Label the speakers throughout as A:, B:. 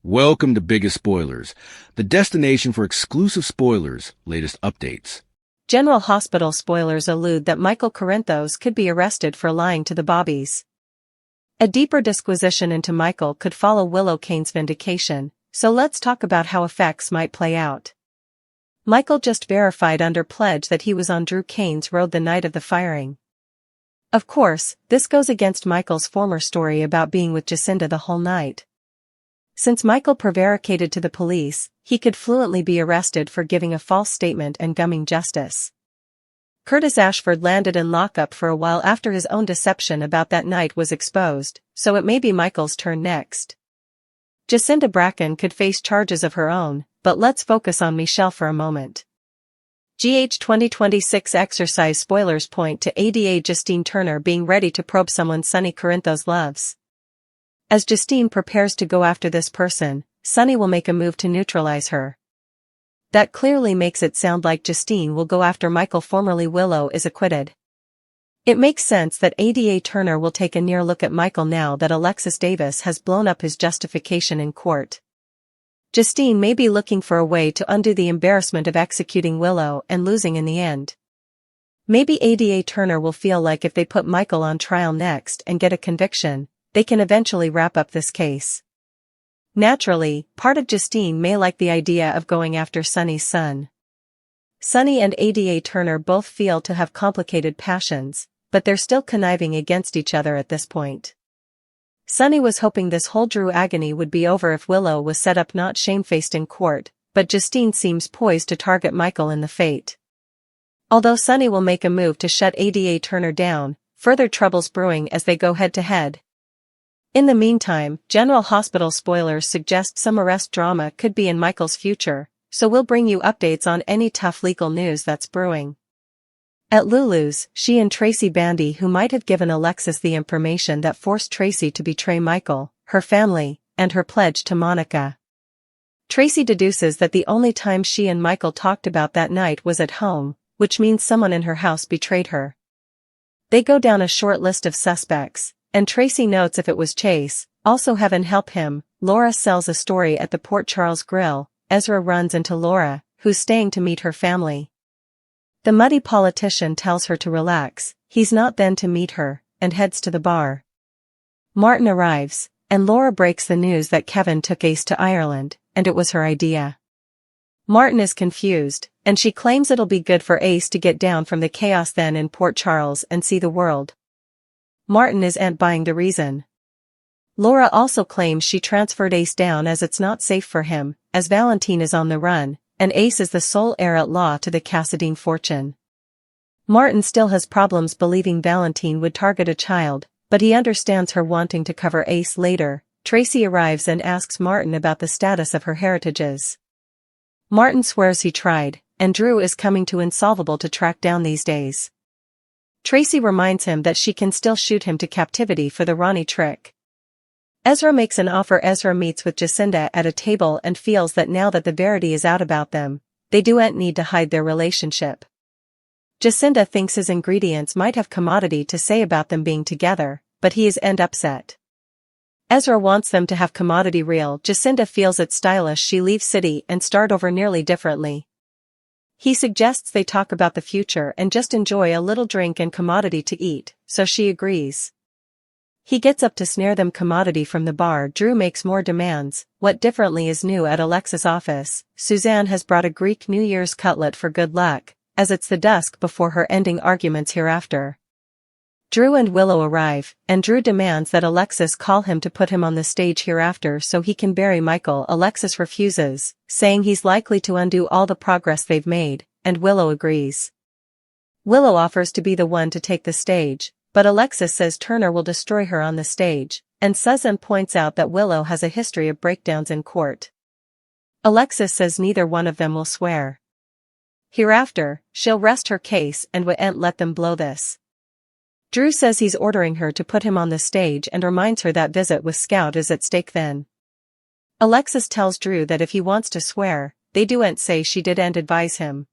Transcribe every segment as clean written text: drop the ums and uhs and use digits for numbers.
A: Welcome to Biggest Spoilars, the destination for exclusive spoilers, latest updates.
B: General Hospital spoilers allude that Michael Corinthos could be arrested for lying to the Bobbies. A deeper disquisition into Michael could follow Willow Kane's vindication, so let's talk about how effects might play out. Michael just verified under pledge that he was on Drew Kane's road the night of the firing. Of course, this goes against Michael's former story about being with Jacinda the whole night. Since Michael prevaricated to the police, he could fluently be arrested for giving a false statement and gumming justice. Curtis Ashford landed in lockup for a while after his own deception about that night was exposed, so it may be Michael's turn next. Jacinda Bracken could face charges of her own, but let's focus on Michelle for a moment. GH 2026 exercise spoilers point to ADA Justine Turner being ready to probe someone Sonny Corinthos loves. As Justine prepares to go after this person, Sonny will make a move to neutralize her. That clearly makes it sound like Justine will go after Michael, formerly Willow, is acquitted. It makes sense that ADA Turner will take a near look at Michael now that Alexis Davis has blown up his justification in court. Justine may be looking for a way to undo the embarrassment of executing Willow and losing in the end. Maybe ADA Turner will feel like if they put Michael on trial next and get a conviction, they can eventually wrap up this case. Naturally, part of Justine may like the idea of going after Sonny's son. Sonny and ADA Turner both feel to have complicated passions, but they're still conniving against each other at this point. Sonny was hoping this whole Drew agony would be over if Willow was set up not shamefaced in court, but Justine seems poised to target Michael in the fate. Although Sonny will make a move to shut ADA Turner down, further troubles brewing as they go head-to-head. In the meantime, General Hospital spoilers suggest some arrest drama could be in Michael's future, so we'll bring you updates on any tough legal news that's brewing. At Lulu's, she and Tracy Bandy, who might have given Alexis the information that forced Tracy to betray Michael, her family, and her pledge to Monica. Tracy deduces that the only time she and Michael talked about that night was at home, which means someone in her house betrayed her. They go down a short list of suspects, and Tracy notes if it was Chase, also heaven help him. Laura sells a story at the Port Charles Grill. Ezra runs into Laura, who's staying to meet her family. The muddy politician tells her to relax, he's not then to meet her, and heads to the bar. Martin arrives, and Laura breaks the news that Kevin took Ace to Ireland, and it was her idea. Martin is confused, and she claims it'll be good for Ace to get down from the chaos then in Port Charles and see the world. Martin isn't buying the reason. Laura also claims she transferred Ace down as it's not safe for him, as Valentine is on the run, and Ace is the sole heir at law to the Cassadine fortune. Martin still has problems believing Valentine would target a child, but he understands her wanting to cover Ace later. Tracy arrives and asks Martin about the status of her heritages. Martin swears he tried, and Drew is coming to insolvable to track down these days. Tracy reminds him that she can still shoot him to captivity for the Ronnie trick. Ezra makes an offer. Ezra meets with Jacinda at a table and feels that now that the verity is out about them, they don't need to hide their relationship. Jacinda thinks his ingredients might have commodity to say about them being together, but he is upset. Ezra wants them to have commodity real. Jacinda feels it's stylish she leaves city and start over nearly differently. He suggests they talk about the future and just enjoy a little drink and commodity to eat, so she agrees. He gets up to snare them commodity from the bar. Drew makes more demands. What differently is new at Alexis' office? Suzanne has brought a Greek New Year's cutlet for good luck, as it's the dusk before her ending arguments hereafter. Drew and Willow arrive, and Drew demands that Alexis call him to put him on the stage hereafter so he can bury Michael. Alexis refuses, saying he's likely to undo all the progress they've made, and Willow agrees. Willow offers to be the one to take the stage, but Alexis says Turner will destroy her on the stage, and Suzanne points out that Willow has a history of breakdowns in court. Alexis says neither one of them will swear. Hereafter, she'll rest her case and won't let them blow this. Drew says he's ordering her to put him on the stage and reminds her that visit with Scout is at stake then. Alexis tells Drew that if he wants to swear, they don't say she didn't advise him.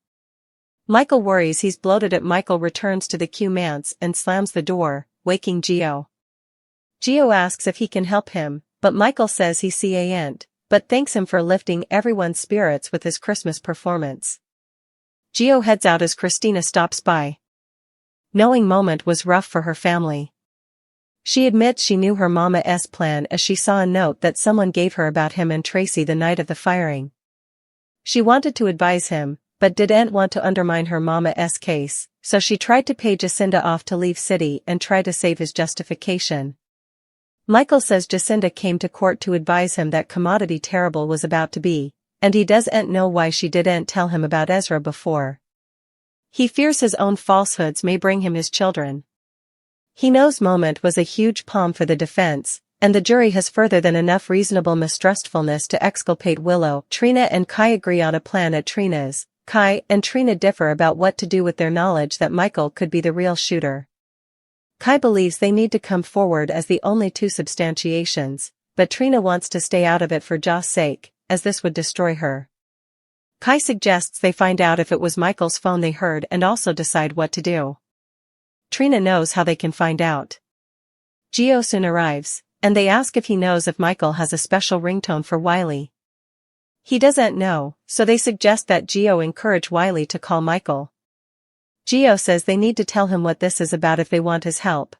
B: Michael worries he's bloated at Michael returns to the Q manse and slams the door, waking Gio. Gio asks if he can help him, but Michael says he can't, but thanks him for lifting everyone's spirits with his Christmas performance. Gio heads out as Christina stops by. Knowing moment was rough for her family. She admits she knew her mama's plan as she saw a note that someone gave her about him and Tracy the night of the firing. She wanted to advise him, but didn't want to undermine her mama's case, so she tried to pay Jacinda off to leave city and try to save his justification. Michael says Jacinda came to court to advise him that commodity terrible was about to be, and he doesn't know why she didn't tell him about Ezra before. He fears his own falsehoods may bring him his children. He knows moment was a huge palm for the defense, and the jury has further than enough reasonable mistrustfulness to exculpate Willow. Trina and Kai agree on a plan at Trina's. Kai and Trina differ about what to do with their knowledge that Michael could be the real shooter. Kai believes they need to come forward as the only two substantiations, but Trina wants to stay out of it for Joss' sake, as this would destroy her. Kai suggests they find out if it was Michael's phone they heard and also decide what to do. Trina knows how they can find out. Gio soon arrives, and they ask if he knows if Michael has a special ringtone for Wiley. He doesn't know, so they suggest that Gio encourage Wiley to call Michael. Gio says they need to tell him what this is about if they want his help.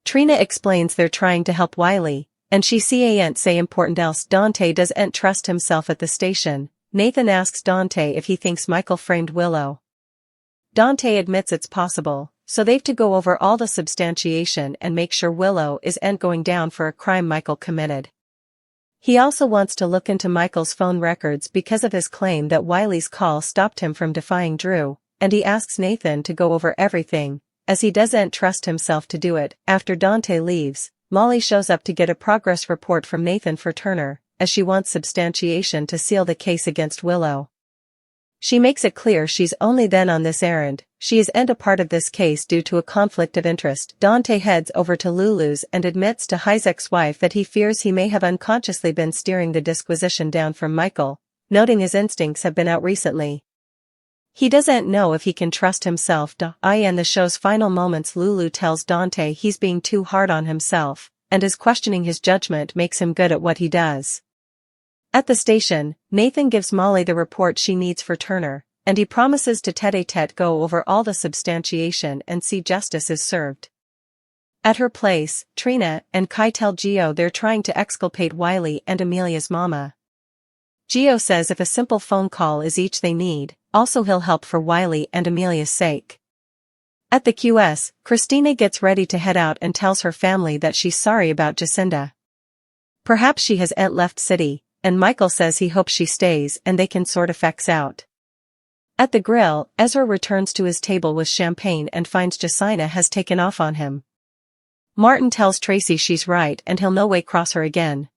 B: Trina explains they're trying to help Wiley, and she can't say important else. Dante doesn't trust himself at the station. Nathan asks Dante if he thinks Michael framed Willow. Dante admits it's possible, so they've to go over all the substantiation and make sure Willow isn't going down for a crime Michael committed. He also wants to look into Michael's phone records because of his claim that Wiley's call stopped him from defying Drew, and he asks Nathan to go over everything, as he doesn't trust himself to do it. After Dante leaves, Molly shows up to get a progress report from Nathan for Turner, as she wants substantiation to seal the case against Willow. She makes it clear she's only then on this errand. She isn't a part of this case due to a conflict of interest. Dante heads over to Lulu's and admits to Isaac's wife that he fears he may have unconsciously been steering the disquisition down from Michael, noting his instincts have been out recently. He doesn't know if he can trust himself. In the show's final moments, Lulu tells Dante he's being too hard on himself, and his questioning his judgment makes him good at what he does. At the station, Nathan gives Molly the report she needs for Turner, and he promises to tete-a-tete go over all the substantiation and see justice is served. At her place, Trina and Kai tell Gio they're trying to exculpate Wiley and Amelia's mama. Gio says if a simple phone call is each they need, also he'll help for Wiley and Amelia's sake. At the QS, Christina gets ready to head out and tells her family that she's sorry about Jacinda. Perhaps she hasn't left city, and Michael says he hopes she stays and they can sort effects out. At the grill, Ezra returns to his table with champagne and finds Jacina has taken off on him. Martin tells Tracy she's right and he'll no way cross her again.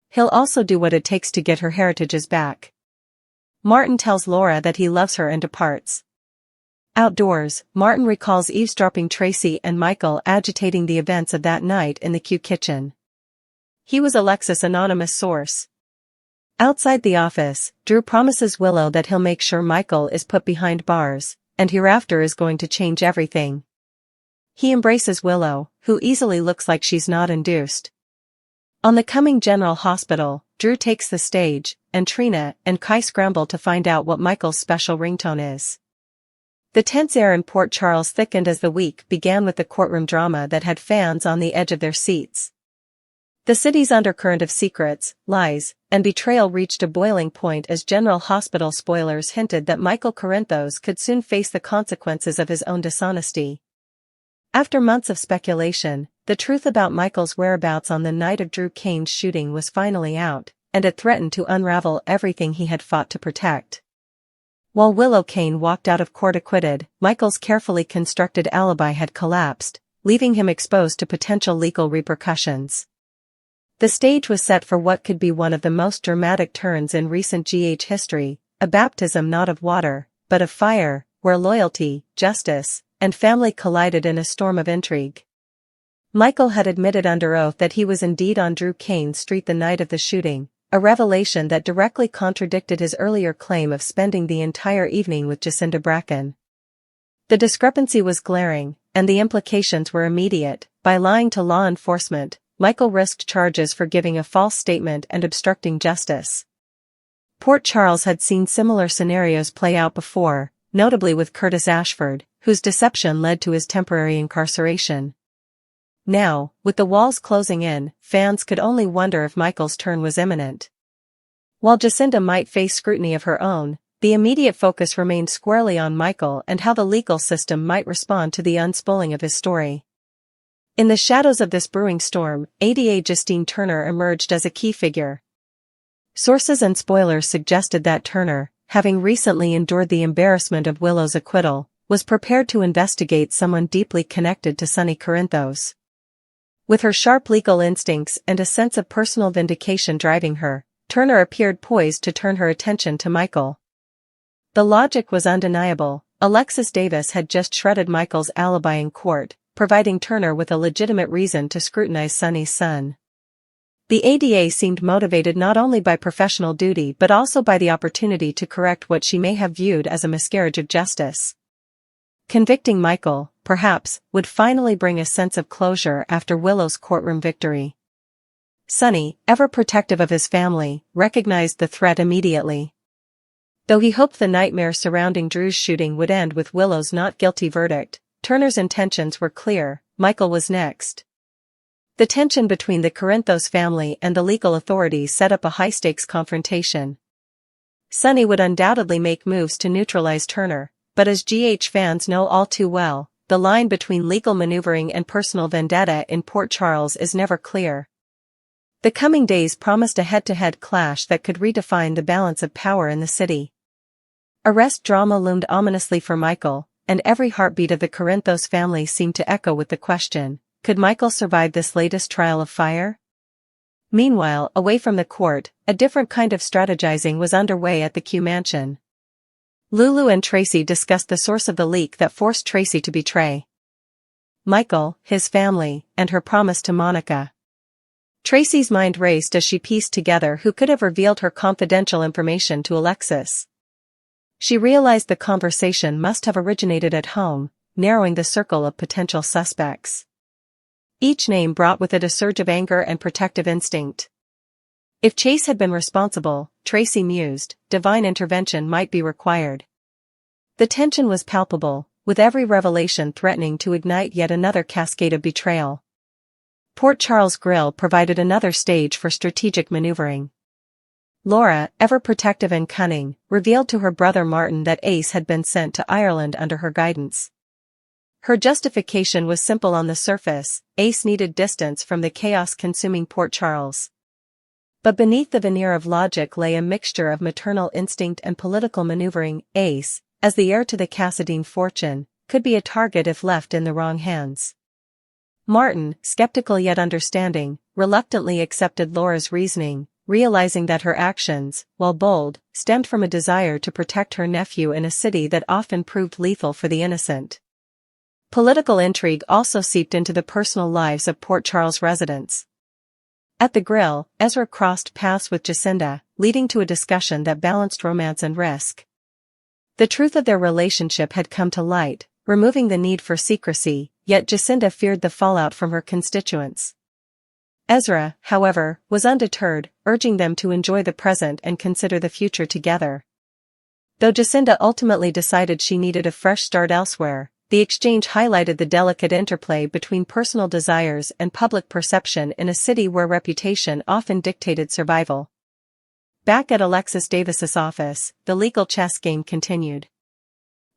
B: He'll also do what it takes to get her heritages back. Martin tells Laura that he loves her and departs. Outdoors, Martin recalls eavesdropping Tracy and Michael agitating the events of that night in the Q kitchen. He was Alexis' anonymous source. Outside the office, Drew promises Willow that he'll make sure Michael is put behind bars, and hereafter is going to change everything. He embraces Willow, who easily looks like she's not induced. On the coming General Hospital, Drew takes the stage, and Trina and Kai scramble to find out what Michael's special ringtone is. The tense air in Port Charles thickened as the week began with the courtroom drama that had fans on the edge of their seats. The city's undercurrent of secrets, lies, and betrayal reached a boiling point as General Hospital spoilers hinted that Michael Corinthos could soon face the consequences of his own dishonesty. After months of speculation, the truth about Michael's whereabouts on the night of Drew Kane's shooting was finally out, and it threatened to unravel everything he had fought to protect. While Willow Kane walked out of court acquitted, Michael's carefully constructed alibi had collapsed, leaving him exposed to potential legal repercussions. The stage was set for what could be one of the most dramatic turns in recent GH history, a baptism not of water, but of fire, where loyalty, justice, and family collided in a storm of intrigue. Michael had admitted under oath that he was indeed on Drew Kane's street the night of the shooting, a revelation that directly contradicted his earlier claim of spending the entire evening with Jacinda Bracken. The discrepancy was glaring, and the implications were immediate. By lying to law enforcement, Michael risked charges for giving a false statement and obstructing justice. Port Charles had seen similar scenarios play out before, notably with Curtis Ashford, whose deception led to his temporary incarceration. Now, with the walls closing in, fans could only wonder if Michael's turn was imminent. While Jacinda might face scrutiny of her own, the immediate focus remained squarely on Michael and how the legal system might respond to the unspooling of his story. In the shadows of this brewing storm, ADA Justine Turner emerged as a key figure. Sources and spoilers suggested that Turner, having recently endured the embarrassment of Willow's acquittal, was prepared to investigate someone deeply connected to Sonny Corinthos. With her sharp legal instincts and a sense of personal vindication driving her, Turner appeared poised to turn her attention to Michael. The logic was undeniable. Alexis Davis had just shredded Michael's alibi in court, providing Turner with a legitimate reason to scrutinize Sonny's son. The ADA seemed motivated not only by professional duty but also by the opportunity to correct what she may have viewed as a miscarriage of justice. Convicting Michael, perhaps, would finally bring a sense of closure after Willow's courtroom victory. Sonny, ever protective of his family, recognized the threat immediately. Though he hoped the nightmare surrounding Drew's shooting would end with Willow's not guilty verdict, Turner's intentions were clear. Michael was next. The tension between the Corinthos family and the legal authorities set up a high-stakes confrontation. Sonny would undoubtedly make moves to neutralize Turner, but as GH fans know all too well, the line between legal maneuvering and personal vendetta in Port Charles is never clear. The coming days promised a head-to-head clash that could redefine the balance of power in the city. Arrest drama loomed ominously for Michael, and every heartbeat of the Corinthos family seemed to echo with the question, could Michael survive this latest trial of fire? Meanwhile, away from the court, a different kind of strategizing was underway at the Q mansion. Lulu and Tracy discussed the source of the leak that forced Tracy to betray Michael, his family, and her promise to Monica. Tracy's mind raced as she pieced together who could have revealed her confidential information to Alexis. She realized the conversation must have originated at home, narrowing the circle of potential suspects. Each name brought with it a surge of anger and protective instinct. If Chase had been responsible, Tracy mused, divine intervention might be required. The tension was palpable, with every revelation threatening to ignite yet another cascade of betrayal. Port Charles Grill provided another stage for strategic maneuvering. Laura, ever protective and cunning, revealed to her brother Martin that Ace had been sent to Ireland under her guidance. Her justification was simple on the surface: Ace needed distance from the chaos-consuming Port Charles. But beneath the veneer of logic lay a mixture of maternal instinct and political maneuvering. Ace, as the heir to the Cassadine fortune, could be a target if left in the wrong hands. Martin, skeptical yet understanding, reluctantly accepted Laura's reasoning, realizing that her actions, while bold, stemmed from a desire to protect her nephew in a city that often proved lethal for the innocent. Political intrigue also seeped into the personal lives of Port Charles residents. At the grill, Ezra crossed paths with Jacinda, leading to a discussion that balanced romance and risk. The truth of their relationship had come to light, removing the need for secrecy, yet Jacinda feared the fallout from her constituents. Ezra, however, was undeterred, urging them to enjoy the present and consider the future together. Though Jacinda ultimately decided she needed a fresh start elsewhere, the exchange highlighted the delicate interplay between personal desires and public perception in a city where reputation often dictated survival. Back at Alexis Davis's office, the legal chess game continued.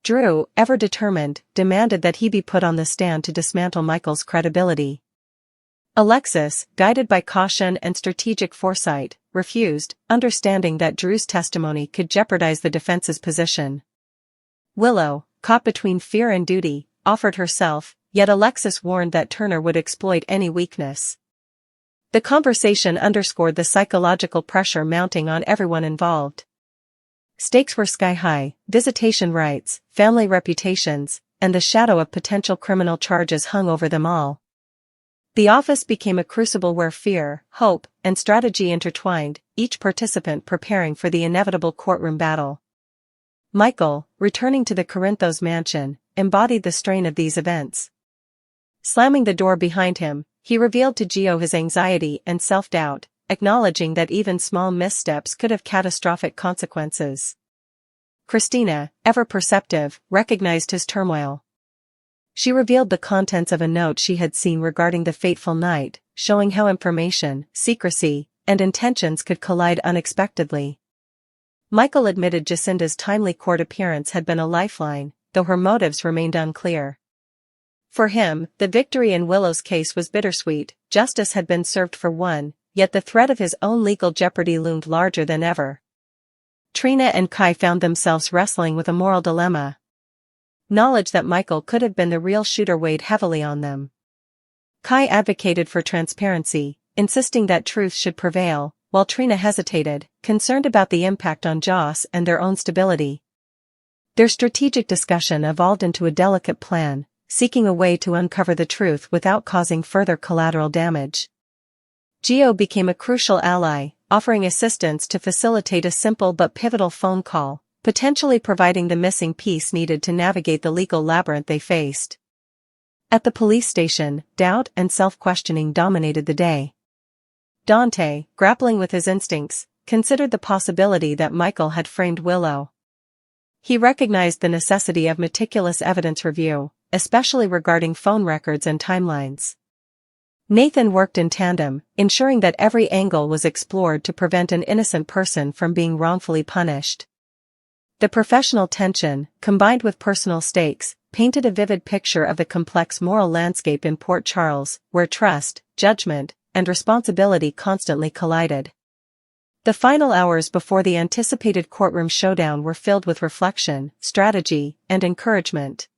B: Drew, ever determined, demanded that he be put on the stand to dismantle Michael's credibility. Alexis, guided by caution and strategic foresight, refused, understanding that Drew's testimony could jeopardize the defense's position. Willow, caught between fear and duty, offered herself, yet Alexis warned that Turner would exploit any weakness. The conversation underscored the psychological pressure mounting on everyone involved. Stakes were sky-high: visitation rights, family reputations, and the shadow of potential criminal charges hung over them all. The office became a crucible where fear, hope, and strategy intertwined, each participant preparing for the inevitable courtroom battle. Michael, returning to the Corinthos mansion, embodied the strain of these events. Slamming the door behind him, He revealed to Gio his anxiety and self-doubt, acknowledging that even small missteps could have catastrophic consequences. Christina, ever perceptive, recognized his turmoil. She revealed the contents of a note she had seen regarding the fateful night, showing how information, secrecy, and intentions could collide unexpectedly. Michael admitted Jacinda's timely court appearance had been a lifeline, though her motives remained unclear. For him, the victory in Willow's case was bittersweet. Justice had been served for one, yet the threat of his own legal jeopardy loomed larger than ever. Trina and Kai found themselves wrestling with a moral dilemma. Knowledge that Michael could have been the real shooter weighed heavily on them. Kai advocated for transparency, insisting that truth should prevail, while Trina hesitated, concerned about the impact on Joss and their own stability. Their strategic discussion evolved into a delicate plan, seeking a way to uncover the truth without causing further collateral damage. Gio became a crucial ally, offering assistance to facilitate a simple but pivotal phone call, potentially providing the missing piece needed to navigate the legal labyrinth they faced. At the police station, doubt and self-questioning dominated the day. Dante, grappling with his instincts, considered the possibility that Michael had framed Willow. He recognized the necessity of meticulous evidence review, especially regarding phone records and timelines. Nathan worked in tandem, ensuring that every angle was explored to prevent an innocent person from being wrongfully punished. The professional tension, combined with personal stakes, painted a vivid picture of the complex moral landscape in Port Charles, where trust, judgment, and responsibility constantly collided. The final hours before the anticipated courtroom showdown were filled with reflection, strategy, and encouragement.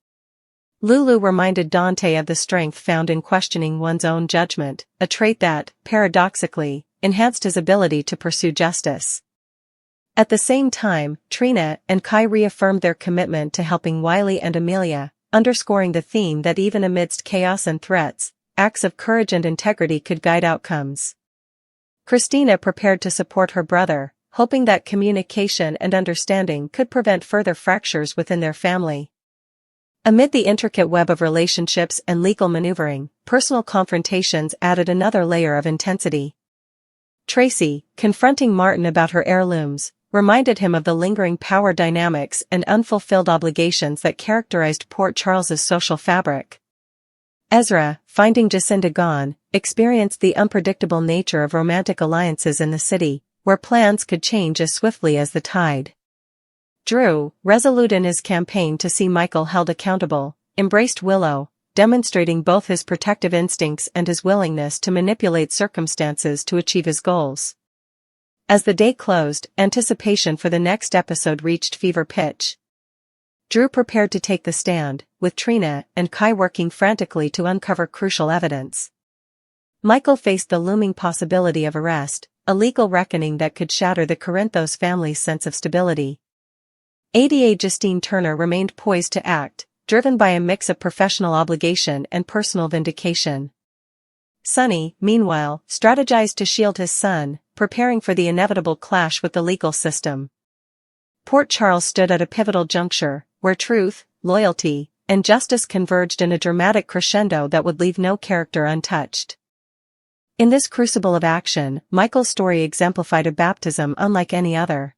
B: Lulu reminded Dante of the strength found in questioning one's own judgment, a trait that, paradoxically, enhanced his ability to pursue justice. At the same time, Trina and Kai reaffirmed their commitment to helping Wiley and Amelia, underscoring the theme that even amidst chaos and threats, acts of courage and integrity could guide outcomes. Christina prepared to support her brother, hoping that communication and understanding could prevent further fractures within their family. Amid the intricate web of relationships and legal maneuvering, personal confrontations added another layer of intensity. Tracy, confronting Martin about her heirlooms, reminded him of the lingering power dynamics and unfulfilled obligations that characterized Port Charles's social fabric. Ezra, finding Jacinda gone, experienced the unpredictable nature of romantic alliances in the city, where plans could change as swiftly as the tide. Drew, resolute in his campaign to see Michael held accountable, embraced Willow, demonstrating both his protective instincts and his willingness to manipulate circumstances to achieve his goals. As the day closed, anticipation for the next episode reached fever pitch. Drew prepared to take the stand, with Trina and Kai working frantically to uncover crucial evidence. Michael faced the looming possibility of arrest, a legal reckoning that could shatter the Corinthos family's sense of stability. ADA Justine Turner remained poised to act, driven by a mix of professional obligation and personal vindication. Sonny, meanwhile, strategized to shield his son, preparing for the inevitable clash with the legal system. Port Charles stood at a pivotal juncture, where truth, loyalty, and justice converged in a dramatic crescendo that would leave no character untouched. In this crucible of action, Michael's story exemplified a baptism unlike any other.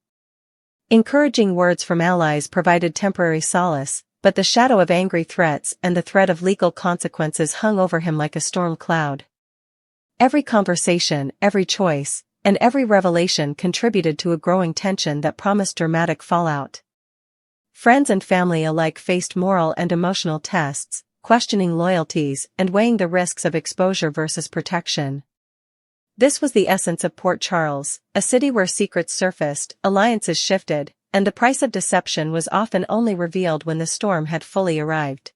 B: Encouraging words from allies provided temporary solace, but the shadow of angry threats and the threat of legal consequences hung over him like a storm cloud. Every conversation, every choice, and every revelation contributed to a growing tension that promised dramatic fallout. Friends and family alike faced moral and emotional tests, questioning loyalties and weighing the risks of exposure versus protection. This was the essence of Port Charles, a city where secrets surfaced, alliances shifted, and the price of deception was often only revealed when the storm had fully arrived.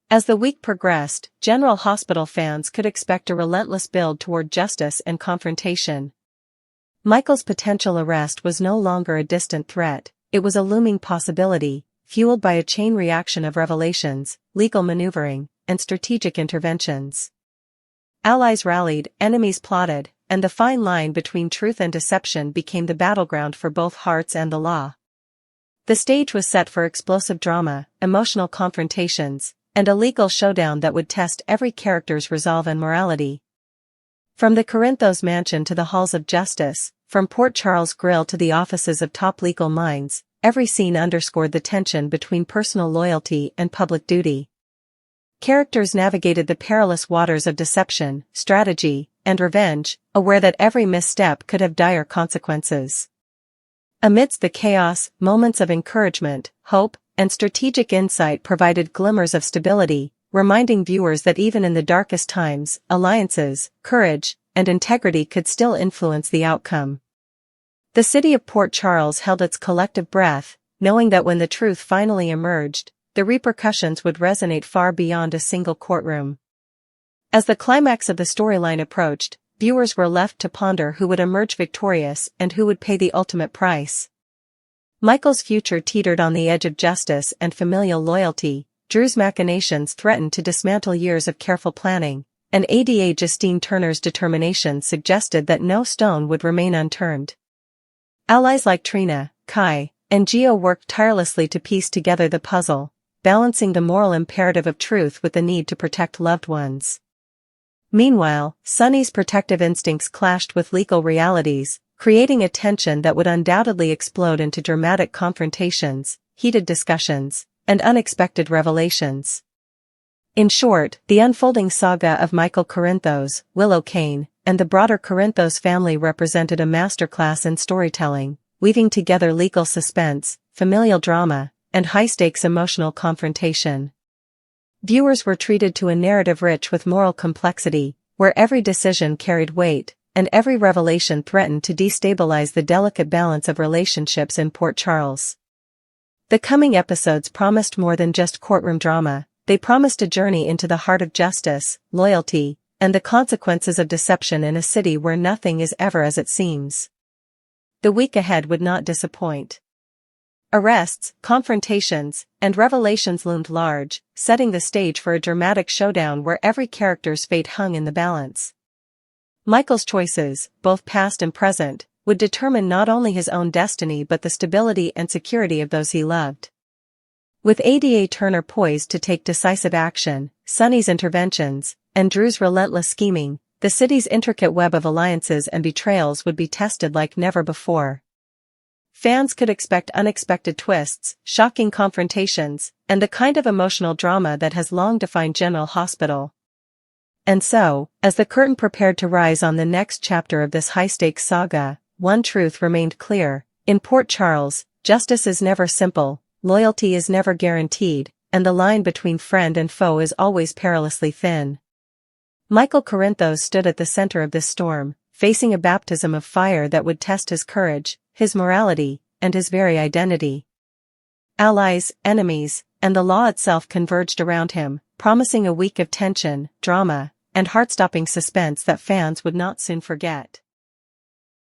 B: As the week progressed, General Hospital fans could expect a relentless build toward justice and confrontation. Michael's potential arrest was no longer a distant threat, it was a looming possibility, fueled by a chain reaction of revelations, legal maneuvering, and strategic interventions. Allies rallied, enemies plotted, and the fine line between truth and deception became the battleground for both hearts and the law. The stage was set for explosive drama, emotional confrontations, and a legal showdown that would test every character's resolve and morality. From the Corinthos mansion to the halls of justice, from Port Charles Grill to the offices of top legal minds, every scene underscored the tension between personal loyalty and public duty. Characters navigated the perilous waters of deception, strategy, and revenge, aware that every misstep could have dire consequences. Amidst the chaos, moments of encouragement, hope, and strategic insight provided glimmers of stability, reminding viewers that even in the darkest times, alliances, courage, and integrity could still influence the outcome. The city of Port Charles held its collective breath, knowing that when the truth finally emerged, the repercussions would resonate far beyond a single courtroom. As the climax of the storyline approached, viewers were left to ponder who would emerge victorious and who would pay the ultimate price. Michael's future teetered on the edge of justice and familial loyalty, Drew's machinations threatened to dismantle years of careful planning, and Ada Justine Turner's determination suggested that no stone would remain unturned. Allies like Trina, Kai, and Gio worked tirelessly to piece together the puzzle, balancing the moral imperative of truth with the need to protect loved ones. Meanwhile, Sonny's protective instincts clashed with legal realities, creating a tension that would undoubtedly explode into dramatic confrontations, heated discussions, and unexpected revelations. In short, the unfolding saga of Michael Corinthos, Willow Kane, and the broader Corinthos family represented a masterclass in storytelling, weaving together legal suspense, familial drama, and high-stakes emotional confrontation. Viewers were treated to a narrative rich with moral complexity, where every decision carried weight, and every revelation threatened to destabilize the delicate balance of relationships in Port Charles. The coming episodes promised more than just courtroom drama, they promised a journey into the heart of justice, loyalty, and the consequences of deception in a city where nothing is ever as it seems. The week ahead would not disappoint. Arrests, confrontations, and revelations loomed large, setting the stage for a dramatic showdown where every character's fate hung in the balance. Michael's choices, both past and present, would determine not only his own destiny but the stability and security of those he loved. With Ada Turner poised to take decisive action, Sonny's interventions, and Drew's relentless scheming, the city's intricate web of alliances and betrayals would be tested like never before. Fans could expect unexpected twists, shocking confrontations, and the kind of emotional drama that has long defined General Hospital. And so, as the curtain prepared to rise on the next chapter of this high-stakes saga, one truth remained clear: in Port Charles, justice is never simple, loyalty is never guaranteed, and the line between friend and foe is always perilously thin. Michael Corinthos stood at the center of this storm, facing a baptism of fire that would test his courage, his morality, and his very identity. Allies, enemies, and the law itself converged around him, promising a week of tension, drama, and heart-stopping suspense that fans would not soon forget.